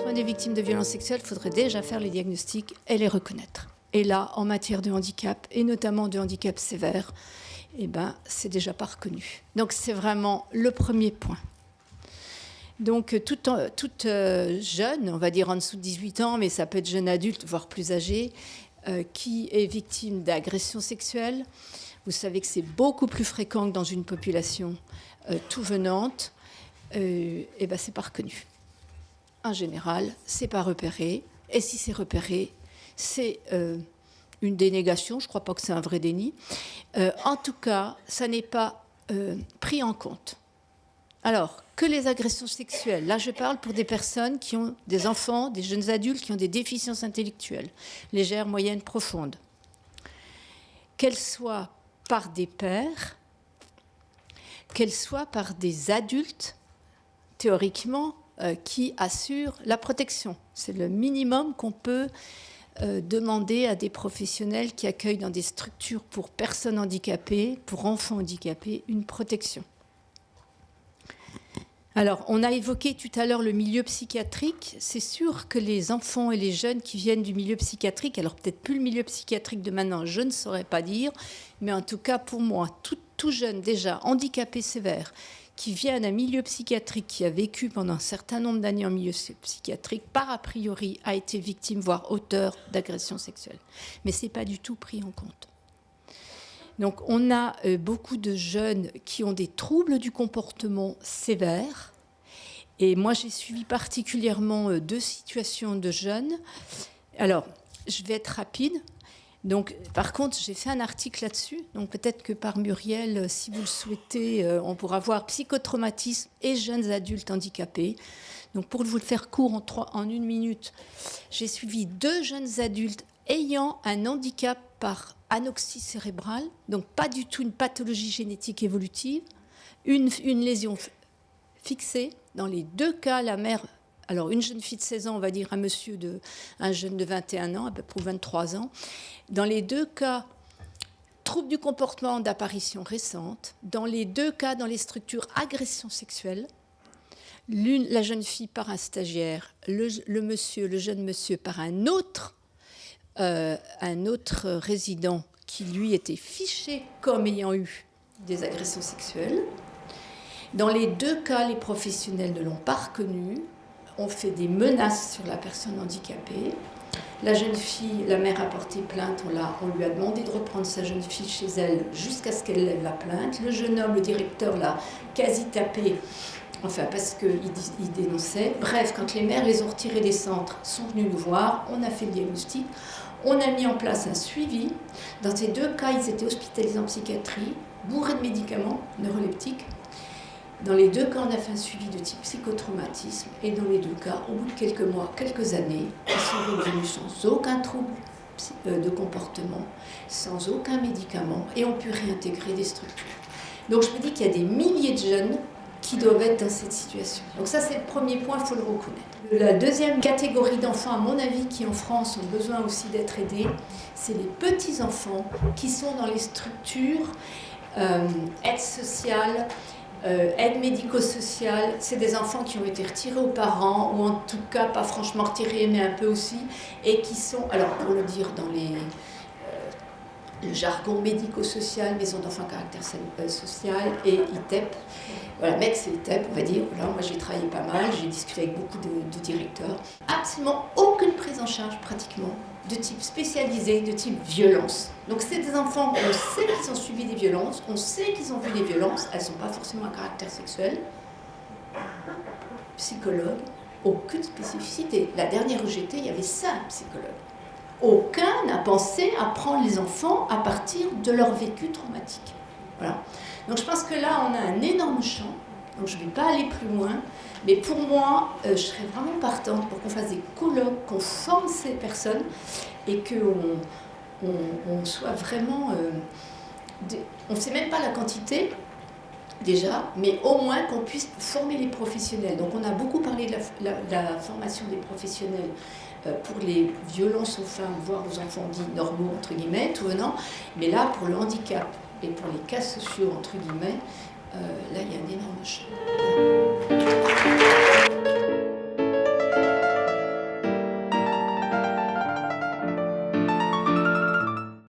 soins des victimes de violences sexuelles, il faudrait déjà faire les diagnostics et les reconnaître. Et là, en matière de handicap, et notamment de handicap sévère, eh ben, c'est déjà pas reconnu. Donc c'est vraiment le premier point. Donc toute jeune, on va dire en dessous de 18 ans, mais ça peut être jeune adulte, voire plus âgé, qui est victime d'agression sexuelle. Vous savez que c'est beaucoup plus fréquent que dans une population tout venante. Et ben c'est pas reconnu. En général, c'est pas repéré. Et si c'est repéré, c'est une dénégation. Je crois pas que c'est un vrai déni. En tout cas, ça n'est pas pris en compte. Alors, que les agressions sexuelles, là je parle pour des personnes qui ont des enfants, des jeunes adultes qui ont des déficiences intellectuelles, légères, moyennes, profondes, qu'elles soient par des pères, qu'elles soient par des adultes, théoriquement, qui assurent la protection. C'est le minimum qu'on peut demander à des professionnels qui accueillent dans des structures pour personnes handicapées, pour enfants handicapés, une protection. Alors, on a évoqué tout à l'heure le milieu psychiatrique. C'est sûr que les enfants et les jeunes qui viennent du milieu psychiatrique, alors peut-être plus le milieu psychiatrique de maintenant, je ne saurais pas dire, mais en tout cas pour moi, tout jeune déjà handicapé sévère, qui vient d'un milieu psychiatrique, qui a vécu pendant un certain nombre d'années en milieu psychiatrique, par a priori a été victime, voire auteur d'agressions sexuelles. Mais ce n'est pas du tout pris en compte. Donc on a beaucoup de jeunes qui ont des troubles du comportement sévères. Et moi, j'ai suivi particulièrement 2 situations de jeunes. Alors, je vais être rapide. Donc, par contre, j'ai fait un article là-dessus. Donc peut-être que par Muriel, si vous le souhaitez, on pourra voir psychotraumatisme et jeunes adultes handicapés. Donc pour vous le faire court en 1 minute, j'ai suivi 2 jeunes adultes ayant un handicap par anoxie cérébrale, donc pas du tout une pathologie génétique évolutive, une lésion fixée. Dans les 2 cas, la mère, alors une jeune fille de 16 ans, on va dire un jeune de 21 ans, à peu près 23 ans. Dans les 2 cas, trouble du comportement d'apparition récente. Dans les 2 cas, dans les structures agression sexuelle. La jeune fille par un stagiaire, le jeune monsieur par un autre résident qui, lui, était fiché comme ayant eu des agressions sexuelles. Dans les 2 cas, les professionnels ne l'ont pas reconnu, ont fait des menaces sur la personne handicapée. La jeune fille, la mère a porté plainte, on lui a demandé de reprendre sa jeune fille chez elle jusqu'à ce qu'elle lève la plainte. Le jeune homme, le directeur, l'a quasi tapé, enfin parce qu'il dénonçait. Bref, quand les mères les ont retirés des centres, sont venus nous voir, on a fait le diagnostic. On a mis en place un suivi. Dans ces 2 cas, ils étaient hospitalisés en psychiatrie, bourrés de médicaments neuroleptiques. Dans les 2 cas, on a fait un suivi de type psychotraumatisme. Et dans les 2 cas, au bout de quelques mois, quelques années, ils sont revenus sans aucun trouble de comportement, sans aucun médicament, et ont pu réintégrer des structures. Donc je me dis qu'il y a des milliers de jeunes qui doivent être dans cette situation. Donc ça, c'est le premier point, il faut le reconnaître. La deuxième catégorie d'enfants, à mon avis, qui en France ont besoin aussi d'être aidés, c'est les petits-enfants qui sont dans les structures aide sociale, aide médico-sociale. C'est des enfants qui ont été retirés aux parents, ou en tout cas pas franchement retirés, mais un peu aussi, et qui sont, alors pour le dire dans le jargon médico-social, maison d'enfants à caractère social, et ITEP. Voilà, mec, c'est ITEP, on va dire. Voilà, moi, j'ai travaillé pas mal, j'ai discuté avec beaucoup de directeurs. Absolument aucune prise en charge, pratiquement, de type spécialisé, de type violence. Donc, c'est des enfants, on sait qu'ils ont subi des violences, on sait qu'ils ont vu des violences, elles ne sont pas forcément à caractère sexuel. Psychologue, aucune spécificité. La dernière où j'étais, il y avait 5 psychologues. Aucun n'a pensé à prendre les enfants à partir de leur vécu traumatique. Voilà. Donc je pense que là, on a un énorme champ. Donc je ne vais pas aller plus loin. Mais pour moi, je serais vraiment partante pour qu'on fasse des colloques, qu'on forme ces personnes et qu'on soit vraiment... on ne sait même pas la quantité, déjà, mais au moins qu'on puisse former les professionnels. Donc on a beaucoup parlé de la formation des professionnels pour les violences aux femmes, voire aux enfants dits normaux, entre guillemets, tout venant. Mais là, pour le handicap et pour les cas sociaux, entre guillemets, là, il y a un énorme champ.